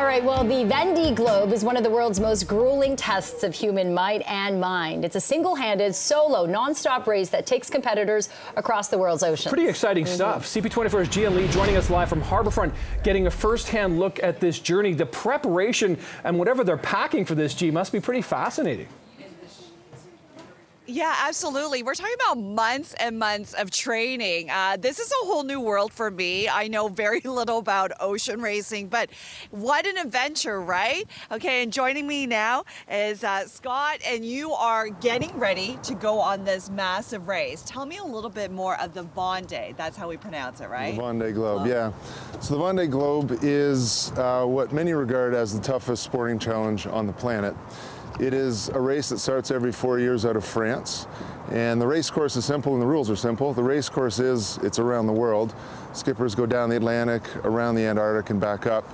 All right, well, the Vendée Globe is one of the world's most grueling tests of human might and mind. It's a single-handed, solo, non-stop race that takes competitors across the world's oceans. Pretty exciting stuff. CP24's Gian Lee joining us live from Harbourfront, getting a first-hand look at this journey. The preparation and whatever they're packing for this, G, must be pretty fascinating. Yeah, absolutely. We're talking about months and months of training. This is a whole new world for me. I know very little about ocean racing, but what an adventure, right? Okay, and joining me now is Scott, and you are getting ready to go on this massive race. Tell me a little bit more of the Vendée. That's how we pronounce it, right? The Vendée Globe, yeah. So the Vendée Globe is what many regard as the toughest sporting challenge on the planet. It is a race that starts every 4 years out of France, and the race course is simple and the rules are simple. The race course it's around the world. Skippers go down the Atlantic, around the Antarctic, and back up,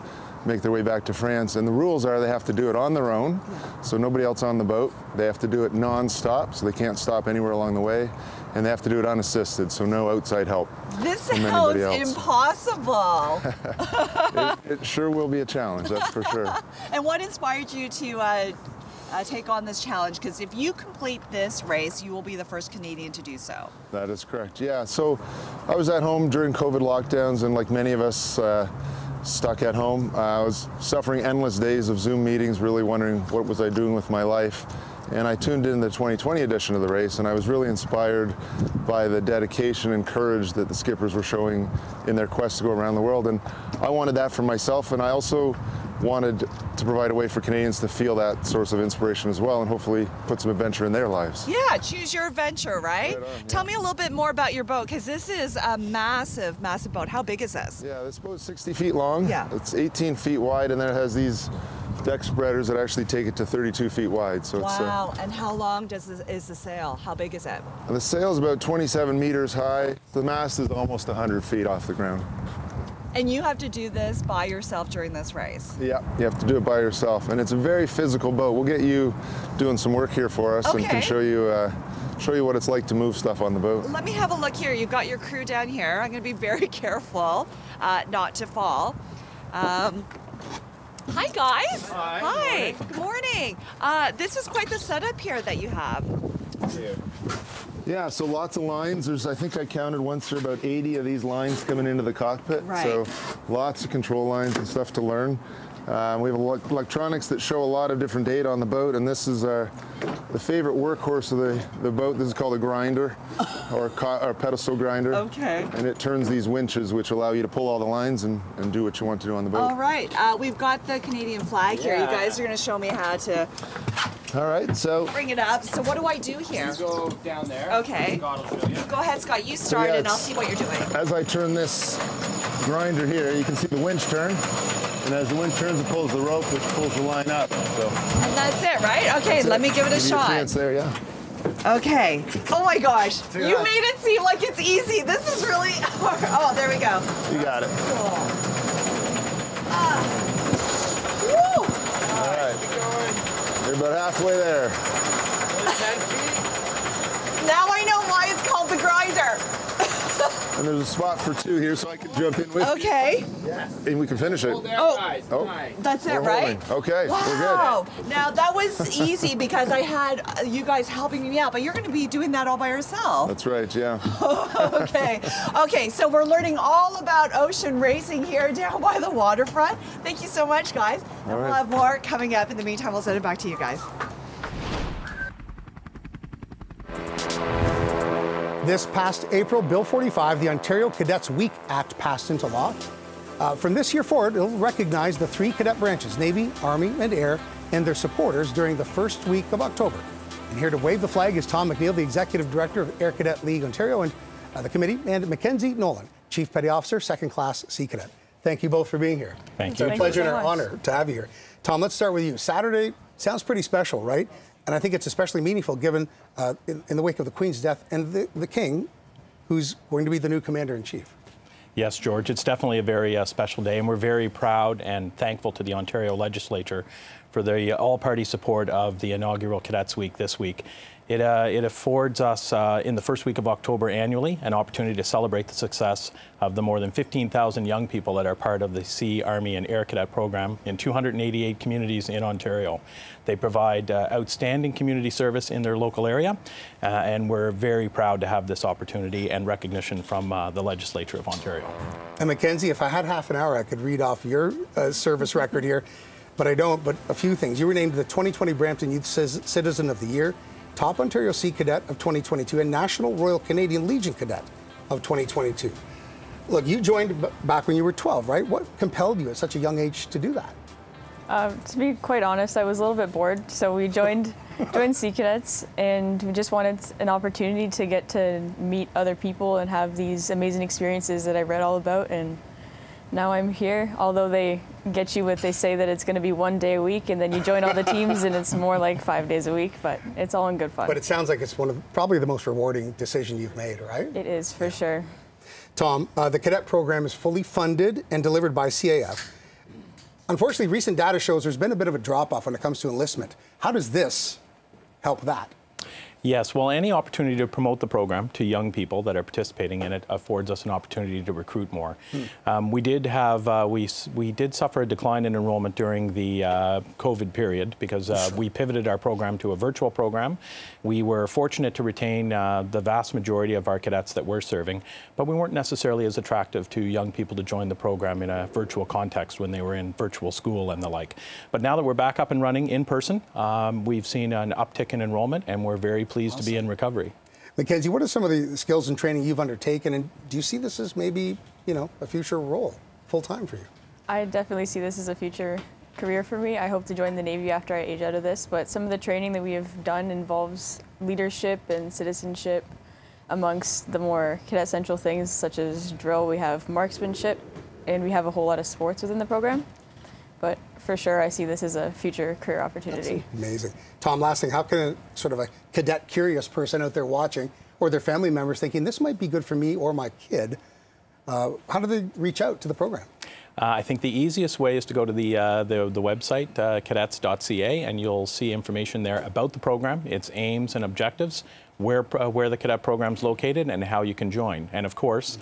make their way back to France. And the rules are they have to do it on their own, so nobody else on the boat. They have to do it non-stop, so they can't stop anywhere along the way. And they have to do it unassisted, so no outside help. This sounds impossible. It sure will be a challenge, that's for sure. And what inspired you to take on this challenge? Because if you complete this race, you will be the first Canadian to do so. That is correct, yeah. So I was at home during COVID lockdowns, and like many of us stuck at home, I was suffering endless days of Zoom meetings, really wondering what was I doing with my life. And I tuned in the 2020 edition of the race, and I was really inspired by the dedication and courage that the skippers were showing in their quest to go around the world. And I wanted that for myself, and I also wanted to provide a way for Canadians to feel that source of inspiration as well, and hopefully put some adventure in their lives. Yeah, choose your adventure, right? Tell me a little bit more about your boat, because this is a massive, massive boat. How big is this? Yeah, this boat is 60 feet long. Yeah. It's 18 feet wide, and then it has these deck spreaders that actually take it to 32 feet wide. So wow, and how long is the sail? How big is it? The sail is about 27 meters high. The mast is almost 100 feet off the ground. And you have to do this by yourself during this race? Yeah, you have to do it by yourself. And it's a very physical boat. We'll get you doing some work here for us and can show you what it's like to move stuff on the boat. Let me have a look here. You've got your crew down here. I'm going to be very careful not to fall. Hi, guys. Hi. Good morning. This is quite the setup here that you have. Yeah, so lots of lines. I think I counted once there are about 80 of these lines coming into the cockpit. Right. So lots of control lines and stuff to learn. We have electronics that show a lot of different data on the boat, and this is the favorite workhorse of the boat. This is called a grinder, or pedestal grinder. Okay. And it turns these winches, which allow you to pull all the lines and do what you want to do on the boat. All right. We've got the Canadian flag here. You guys are going to show me how to all right, so bring it up. So what do I do here? You go down there. Okay. Scott will show you. Go ahead, Scott. You start, and I'll see what you're doing. As I turn this grinder here, you can see the winch turn. And as the wind turns, it pulls the rope, which pulls the line up. So. And that's it, right? Okay, let me give it a shot. It's there, yeah. Okay. Oh my gosh. You made it seem like it's easy. This is really hard. Oh, there we go. You got it. Cool. Woo! All right. Keep going. You're about halfway there. 10 feet. Now I know why it's called the grinder. And there's a spot for two here, so I can jump in with you. Okay. Yes. And we can finish it. Hold there, guys. Oh. Nice. That's it, We're right? holding. Okay, Wow. we're good. Now that was easy because I had you guys helping me out, but you're going to be doing that all by yourself. That's right, yeah. Okay. Okay, so we're learning all about ocean racing here down by the waterfront. Thank you so much, guys. And we'll have more coming up. In the meantime, we'll send it back to you guys. This past April, Bill 45, the Ontario Cadets Week Act, passed into law. From this year forward, it'll recognize the three cadet branches, Navy, Army, and Air, and their supporters during the first week of October. And here to wave the flag is Tom McNeil, the Executive Director of Air Cadet League Ontario, and the committee, and Mackenzie Nolan, Chief Petty Officer, Second Class Sea Cadet. Thank you both for being here. Thank you. It's a pleasure and an honor to have you here. Tom, let's start with you. Saturday sounds pretty special, right? And I think it's especially meaningful given in the wake of the Queen's death and the King, who's going to be the new Commander-in-Chief. Yes, George, it's definitely a very special day, and we're very proud and thankful to the Ontario Legislature for the all-party support of the inaugural Cadets Week this week. It affords us, in the first week of October annually, an opportunity to celebrate the success of the more than 15,000 young people that are part of the Sea, Army and Air Cadet program in 288 communities in Ontario. They provide outstanding community service in their local area, and we're very proud to have this opportunity and recognition from the Legislature of Ontario. And Mackenzie, if I had half an hour, I could read off your service record here, but I don't. But a few things. You were named the 2020 Brampton Youth Citizen of the Year, Top Ontario Sea Cadet of 2022, and National Royal Canadian Legion Cadet of 2022. Look, you joined back when you were 12, right? What compelled you at such a young age to do that? To be quite honest, I was a little bit bored, so we joined Sea Cadets, and we just wanted an opportunity to get to meet other people and have these amazing experiences that I read all about, and now I'm here. Although they get you with, they say that it's going to be 1 day a week, and then you join all the teams and it's more like 5 days a week, but it's all in good fun. But it sounds like it's one of probably the most rewarding decisions you've made, right? It is, for sure. Tom, the cadet program is fully funded and delivered by CAF. Unfortunately, recent data shows there's been a bit of a drop-off when it comes to enlistment. How does this help that? Yes, well, any opportunity to promote the program to young people that are participating in it affords us an opportunity to recruit more. We did have we did suffer a decline in enrollment during the COVID period because we pivoted our program to a virtual program. We were fortunate to retain the vast majority of our cadets that we're serving, but we weren't necessarily as attractive to young people to join the program in a virtual context when they were in virtual school and the like. But now that we're back up and running in person, we've seen an uptick in enrollment, and we're very pleased to be in recovery. Mackenzie, what are some of the skills and training you've undertaken, and do you see this as maybe, you know, a future role, full-time for you? I definitely see this as a future career for me. I hope to join the Navy after I age out of this, but some of the training that we have done involves leadership and citizenship amongst the more cadet central things such as drill. We have marksmanship, and we have a whole lot of sports within the program. But for sure, I see this as a future career opportunity. That's amazing. Tom, last thing, how can sort of a cadet curious person out there watching, or their family members thinking, this might be good for me or my kid, how do they reach out to the program? I think the easiest way is to go to the website, cadets.ca, and you'll see information there about the program, its aims and objectives, where the cadet program is located, and how you can join. And of course,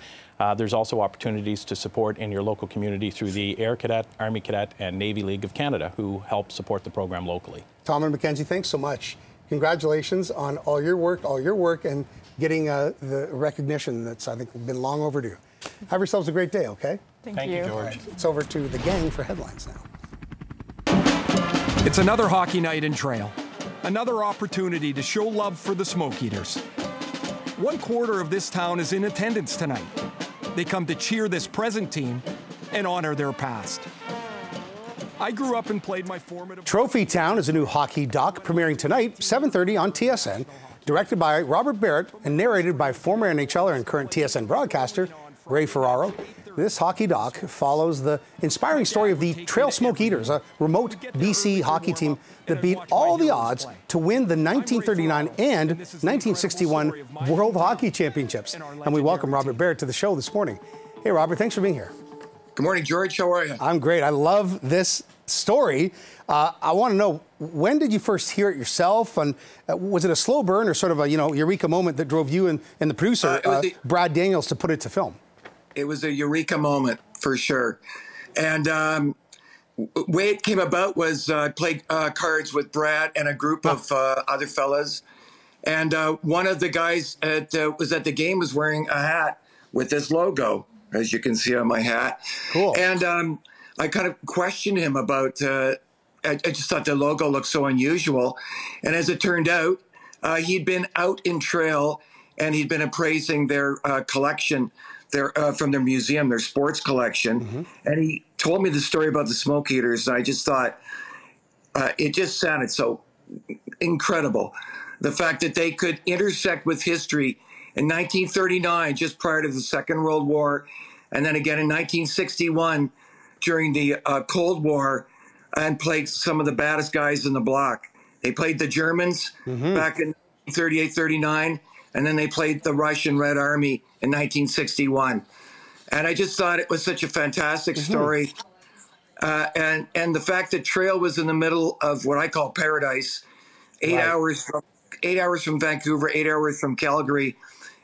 there's also opportunities to support in your local community through the Air Cadet, Army Cadet, and Navy League of Canada, who help support the program locally. Tom and Mackenzie, thanks so much. Congratulations on all your work, and getting the recognition that's, I think, been long overdue. Have yourselves a great day, okay? Thank you, George. Right, it's over to the gang for headlines now. It's another hockey night in Trail. Another opportunity to show love for the Smoke Eaters. 1/4 of this town is in attendance tonight. They come to cheer this present team and honor their past. I grew up and played my formative... Trophy Town is a new hockey doc premiering tonight, 7:30 on TSN, directed by Robert Barrett and narrated by former NHLer and current TSN broadcaster Ray Ferraro. This hockey doc follows the inspiring story of the Trail Smoke Eaters, a remote BC hockey team that beat all the odds to win the 1939 and 1961 World Hockey Championships. And we welcome Robert Barrett to the show this morning. Hey, Robert, thanks for being here. Good morning, George. How are you? I'm great. I love this story. I want to know, when did you first hear it yourself? And was it a slow burn or sort of a, eureka moment that drove you and the producer, Brad Daniels, to put it to film? It was a eureka moment, for sure. And the way it came about was I played cards with Brad and a group of other fellas. And one of the guys was at the game was wearing a hat with this logo, as you can see on my hat. Cool. And I kind of questioned him about, I just thought the logo looked so unusual. And as it turned out, he'd been out in Trail and he'd been appraising their collection from their museum, their sports collection. And he told me the story about the Smoke Eaters. And I just thought it just sounded so incredible. The fact that they could intersect with history in 1939, just prior to the Second World War, and then again in 1961 during the Cold War, and played some of the baddest guys in the block. They played the Germans back in 1938-39, and then they played the Russian Red Army in 1961. And I just thought it was such a fantastic story. And the fact that trail was in the middle of what I call paradise, 8 hours from Vancouver, 8 hours from Calgary.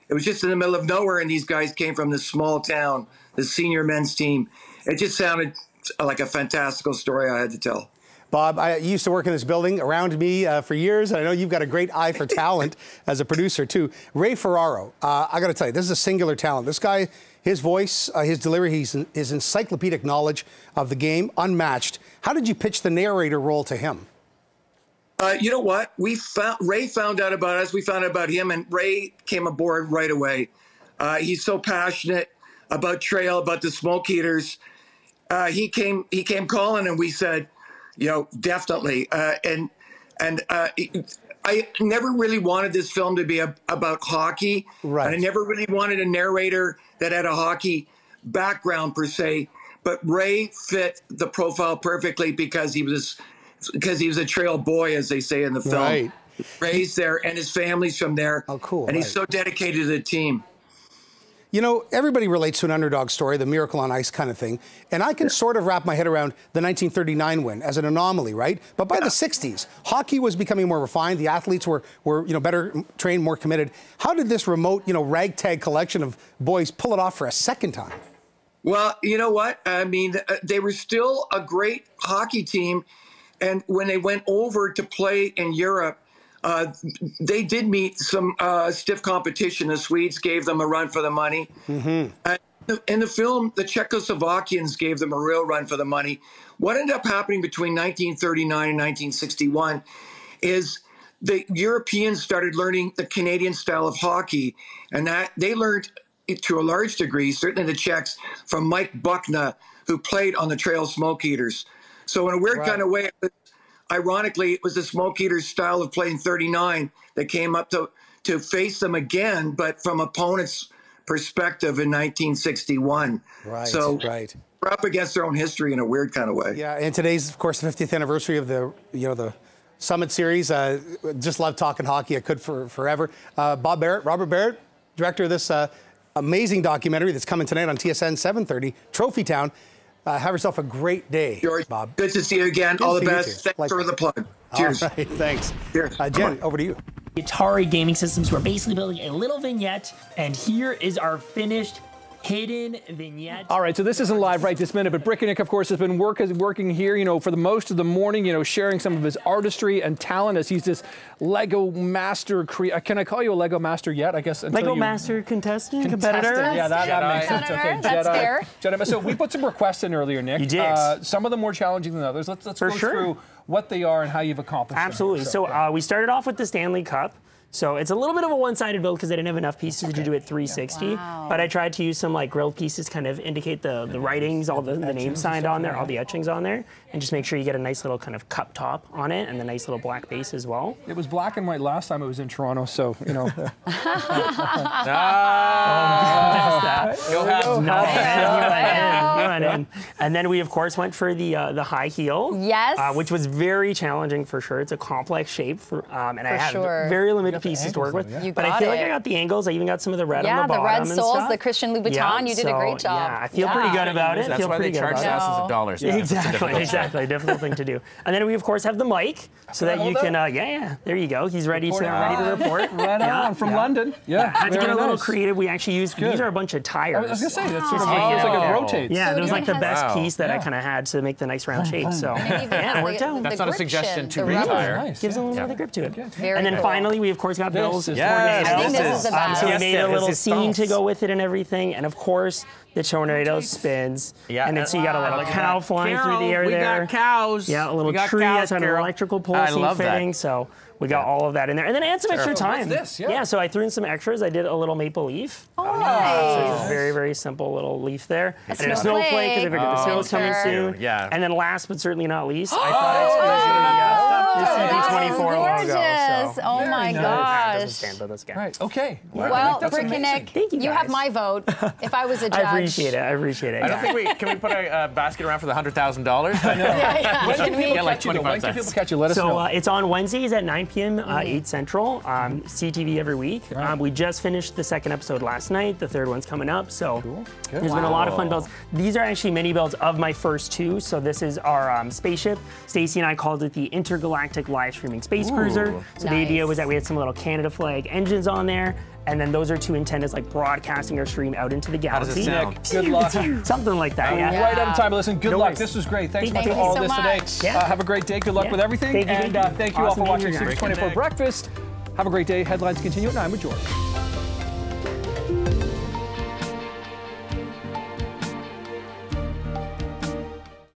It was just in the middle of nowhere, and these guys came from this small town, the senior men's team. It just sounded like a fantastical story I had to tell. Bob, I used to work in this building around me for years, and I know you've got a great eye for talent as a producer, too. Ray Ferraro, I got to tell you, this is a singular talent. This guy, his voice, his delivery, his encyclopedic knowledge of the game, unmatched. How did you pitch the narrator role to him? You know what? Ray found out about us. We found out about him, and Ray came aboard right away. He's so passionate about trail, about the smoke eaters. He came calling, and we said, you know, definitely. And I never really wanted this film to be about hockey. Right. And I never really wanted a narrator that had a hockey background per se. But Ray fit the profile perfectly because he was a trail boy, as they say in the film. Right. Raised there, and his family's from there. Oh, cool. And he's so dedicated to the team. You know, everybody relates to an underdog story, the miracle on ice kind of thing. And I can sort of wrap my head around the 1939 win as an anomaly, right? But by the 60s, hockey was becoming more refined. The athletes were better trained, more committed. How did this remote, ragtag collection of boys pull it off for a second time? Well, you know what? I mean, they were still a great hockey team. And when they went over to play in Europe, they did meet some stiff competition. The Swedes gave them a run for the money. Mm-hmm. In the film, the Czechoslovakians gave them a real run for the money. What ended up happening between 1939 and 1961 is the Europeans started learning the Canadian style of hockey, and that they learned to a large degree, certainly the Czechs, from Mike Buckna, who played on the Trail Smoke Eaters. So in a weird kind of way, ironically, it was the Smoke Eaters' style of playing 39 that came up to face them again, but from opponents' perspective in 1961. Right. So we're up against their own history in a weird kind of way. Yeah, and today's, of course, the 50th anniversary of the Summit Series. Just love talking hockey. I could for forever. Robert Barrett, director of this amazing documentary that's coming tonight on TSN 7:30, Trophy Town. Have yourself a great day, George, Bob. Good to see you again. All the best. Thanks for the plug. Cheers. All right, thanks. Cheers. Jen, over to you. Atari Gaming Systems, we're basically building a little vignette, and here is our finished hidden vignette. All right, so this isn't live right this minute, but Brickenick, of course, has been working here, for the most of the morning, sharing some of his artistry and talent as he's this Lego master. Can I call you a Lego master yet? I guess Lego master competitor. Yeah, that makes sense. Okay, that's fair. Jedi. So we put some requests in earlier, Nick. You did. Some of them more challenging than others. Let's go through what they are and how you've accomplished them. Absolutely. So we started off with the Stanley Cup. So it's a little bit of a one-sided build because I didn't have enough pieces to do it 360. Wow. But I tried to use some grilled pieces, kind of indicate the writings, all the names signed on there, all the etchings on there, and just make sure you get a nice little kind of cup top on it and the nice little black base as well. It was black and white last time it was in Toronto, so You'll have And then we of course went for the high heel. Yes. Which was very challenging for sure. It's a complex shape and I had very limited pieces to work with. But I feel like I got the angles. I even got some of the red on the bottom. Yeah, the red soles, the Christian Louboutin. You did a great job. Yeah, I feel pretty good about it. That's why they charge thousands of dollars. Exactly. Difficult thing to do. And then we of course have the mic so that you can. There you go. He's ready to report. Right on from London. Yeah. Had to get a little creative. We actually used these are a bunch of tires. I was gonna say that's sort of like it rotates. Yeah, it was like the best piece that I kind of had to make the nice round shape. So yeah, it worked out. That's not a suggestion to retire. Gives a little bit of grip to it. And then finally we of course got Bill's I think this is the best. So we made a little scene to go with it and everything, and of course the tornado spins. Yeah, and then so you got a little cow flying through the air there. We got cows. Yeah, a little tree has an electrical pole scene fitting. So we got all of that in there, and then I had some extra time. What's this? Yeah, so I threw in some extras. I did a little maple leaf. Oh, nice. So just very, very simple little leaf there. And a snowflake because I figured the snow's coming soon. Yeah. And then last but certainly not least, I thought I'd squeeze in the CP24 logo. Oh my gosh. doesn't stand by this guy. Right. Okay. Well, Brick and Nick, you have my vote. If I was a judge, I appreciate it. I appreciate it. I don't think we can we put a basket around for the $100,000. I know. When can people Get like catch you? 25 When can cents. people catch you? Let us know. So it's on Wednesdays at 9 p.m. 8 Central. CTV every week. We just finished the second episode last night. The third one's coming up. So there's been a lot of fun builds. These are actually mini builds of my first two. So this is our spaceship. Stacey and I called it the Intergalactic Live Streaming Space Cruiser. So the idea was that we had some little Canada flag engines on there. And then those are two intended as like broadcasting our stream out into the galaxy. How does it Good luck. Something like that. Yeah. Right out of time. Listen, good No luck. worries. This was great. Thanks Thank for you all so this much. today. Have a great day. Good luck with everything. Thank you. And thank you all Awesome for watching being here. CP24 Breakfast. Have a great day. Headlines continue at 9 with George.